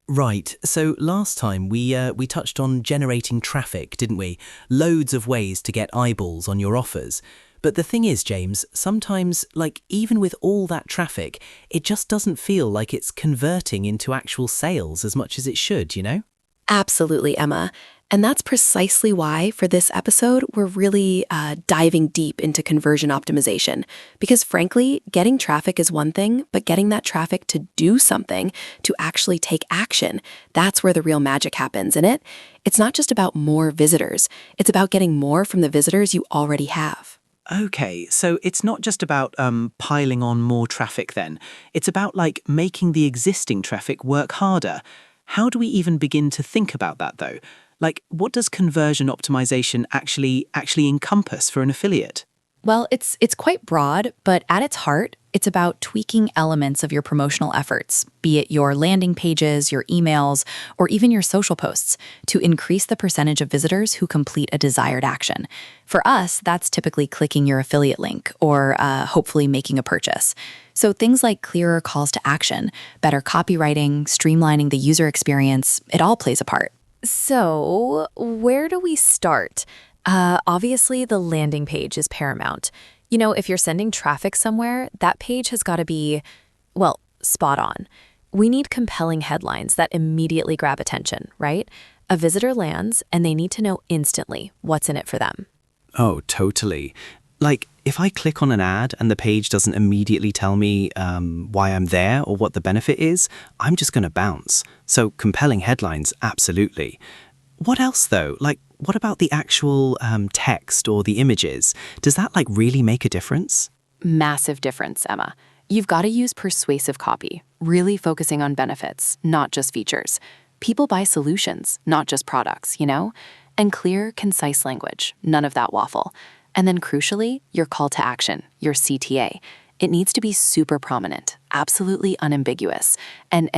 Right. So last time we touched on generating traffic, didn't we? Loads of ways to get eyeballs on your offers. But the thing is, James, sometimes, like even with all that traffic, it just doesn't feel like it's converting into actual sales as much as it should, you know? Absolutely, Emma. And that's precisely why, for this episode, we're really diving deep into conversion optimization. Because frankly, getting traffic is one thing, but getting that traffic to do something, to actually take action, that's where the real magic happens, isn't it? It's not just about more visitors, it's about getting more from the visitors you already have. Okay, so it's not just about piling on more traffic then. It's about like making the existing traffic work harder. How do we even begin to think about that though? Like, what does conversion optimization actually encompass for an affiliate? Well, it's quite broad, but at its heart, it's about tweaking elements of your promotional efforts, be it your landing pages, your emails, or even your social posts, to increase the percentage of visitors who complete a desired action. For us, that's typically clicking your affiliate link or hopefully making a purchase. So things like clearer calls to action, better copywriting, streamlining the user experience, it all plays a part. So, where do we start? Obviously, the landing page is paramount. You know, if you're sending traffic somewhere, that page has got to be, well, spot on. We need compelling headlines that immediately grab attention, right? A visitor lands and they need to know instantly what's in it for them. Oh, totally. Like, if I click on an ad and the page doesn't immediately tell me why I'm there or what the benefit is, I'm just going to bounce. So compelling headlines, absolutely. What else though? Like, what about the actual text or the images? Does that like really make a difference? Massive difference, Emma. You've got to use persuasive copy, really focusing on benefits, not just features. People buy solutions, not just products, you know? And clear, concise language, none of that waffle. And then crucially, your call to action, your CTA. It needs to be super prominent, absolutely unambiguous, and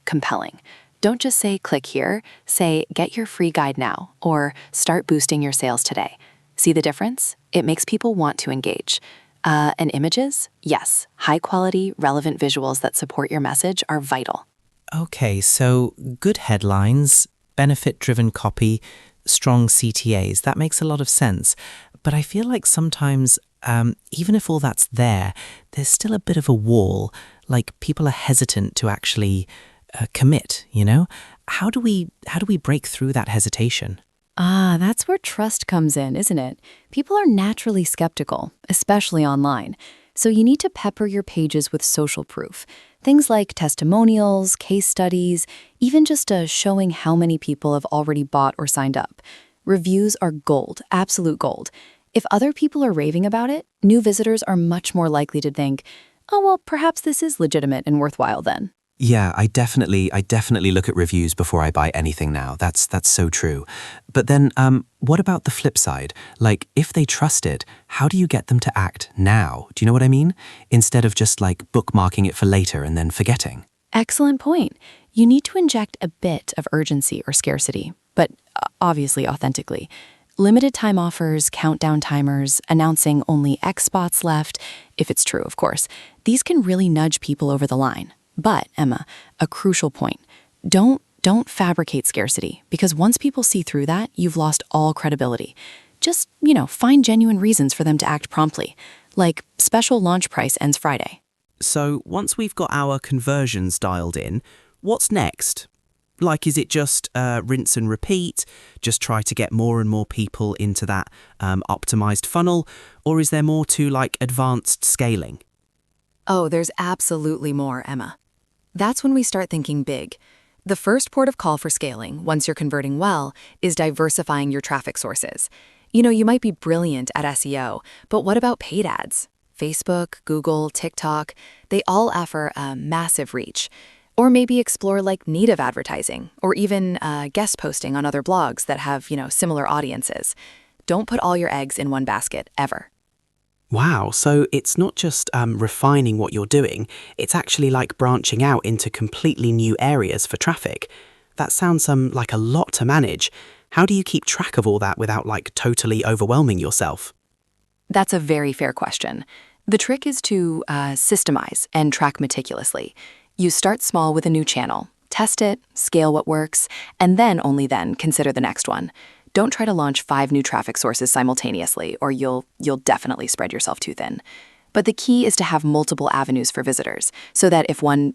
compelling. Don't just say click here, say get your free guide now, or start boosting your sales today. See the difference? It makes people want to engage. And images? Yes, high quality, relevant visuals that support your message are vital. Okay, so good headlines, benefit-driven copy, strong CTAs. That makes a lot of sense. But I feel like sometimes, even if all that's there, there's still a bit of a wall. Like people are hesitant to actually commit, you know? How do we break through that hesitation? That's where trust comes in, isn't it? People are naturally skeptical, especially online. So you need to pepper your pages with social proof. Things like testimonials, case studies, even just showing how many people have already bought or signed up. Reviews are gold, absolute gold. If other people are raving about it, new visitors are much more likely to think, oh, well, perhaps this is legitimate and worthwhile then. Yeah, I definitely look at reviews before I buy anything now. That's so true. But then, what about the flip side? Like, if they trust it, how do you get them to act now? Do you know what I mean? Instead of just like bookmarking it for later and then forgetting. Excellent point. You need to inject a bit of urgency or scarcity, but obviously authentically. Limited time offers, countdown timers, announcing only X spots left, if it's true, of course. These can really nudge people over the line. But, Emma, a crucial point. Don't fabricate scarcity, because once people see through that, you've lost all credibility. Just, find genuine reasons for them to act promptly, like special launch price ends Friday. So once we've got our conversions dialed in, what's next? Like, is it just rinse and repeat? Just try to get more and more people into that optimized funnel? Or is there more to like advanced scaling? Oh, there's absolutely more, Emma. That's when we start thinking big. The first port of call for scaling, once you're converting well, is diversifying your traffic sources. You might be brilliant at SEO, but what about paid ads? Facebook, Google, TikTok, they all offer a massive reach. Or maybe explore like native advertising, or even guest posting on other blogs that have, similar audiences. Don't put all your eggs in one basket, ever. Wow, so it's not just refining what you're doing, it's actually like branching out into completely new areas for traffic. That sounds like a lot to manage. How do you keep track of all that without like totally overwhelming yourself? That's a very fair question. The trick is to systemize and track meticulously. You start small with a new channel, Test it, scale what works, and then only then consider the next one. Don't try to launch 5 new traffic sources simultaneously, or you'll definitely spread yourself too thin. But the key is to have multiple avenues for visitors, so that if one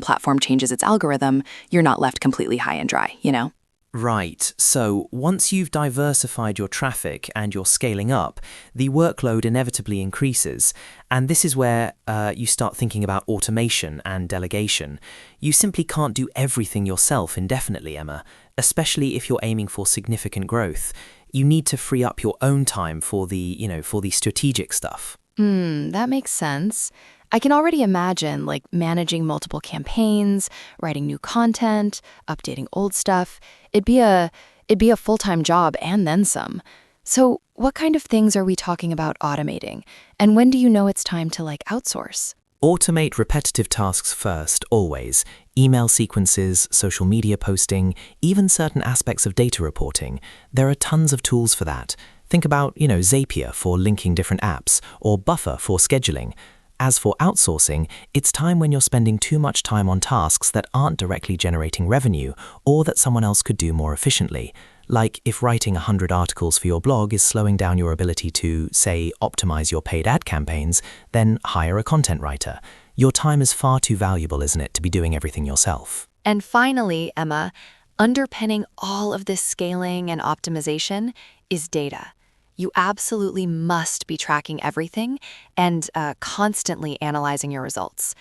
platform changes its algorithm, you're not left completely high and dry, you know? Right, so once you've diversified your traffic and you're scaling up, the workload inevitably increases. And this is where you start thinking about automation and delegation. You simply can't do everything yourself indefinitely, Emma, especially if you're aiming for significant growth. You need to free up your own time for the strategic stuff. That makes sense. I can already imagine, like, managing multiple campaigns, writing new content, updating old stuff. It'd be a full-time job and then some. So what kind of things are we talking about automating? And when do you know it's time to, like, outsource? Automate repetitive tasks first, always. Email sequences, social media posting, even certain aspects of data reporting. There are tons of tools for that. Think about, Zapier for linking different apps, or Buffer for scheduling. As for outsourcing, it's time when you're spending too much time on tasks that aren't directly generating revenue or that someone else could do more efficiently. Like if writing 100 articles for your blog is slowing down your ability to, say, optimize your paid ad campaigns, then hire a content writer. Your time is far too valuable, isn't it, to be doing everything yourself? And finally, Emma, underpinning all of this scaling and optimization is data. You absolutely must be tracking everything and constantly analyzing your results.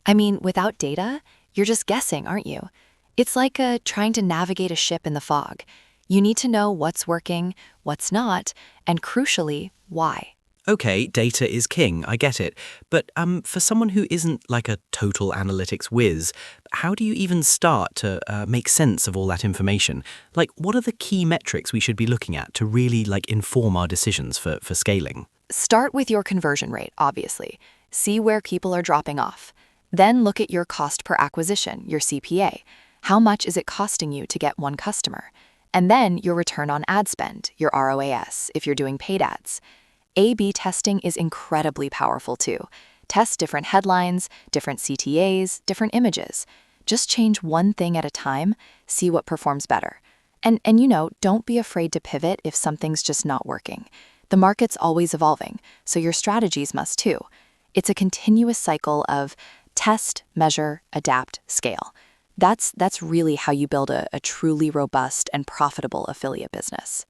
I mean, without data, you're just guessing, aren't you? It's like trying to navigate a ship in the fog. You need to know what's working, what's not, and crucially, why. Okay, data is king, I get it. But for someone who isn't like a total analytics whiz, how do you even start to make sense of all that information? Like, what are the key metrics we should be looking at to really inform our decisions for scaling? Start with your conversion rate, obviously. See where people are dropping off. Then look at your cost per acquisition, your CPA. How much is it costing you to get one customer? And then your return on ad spend, your ROAS, if you're doing paid ads. A/B testing is incredibly powerful too. Test different headlines, different CTAs, different images. Just change one thing at a time, see what performs better. And don't be afraid to pivot if something's just not working. The market's always evolving, so your strategies must too. It's a continuous cycle of test, measure, adapt, scale. That's really how you build a truly robust and profitable affiliate business.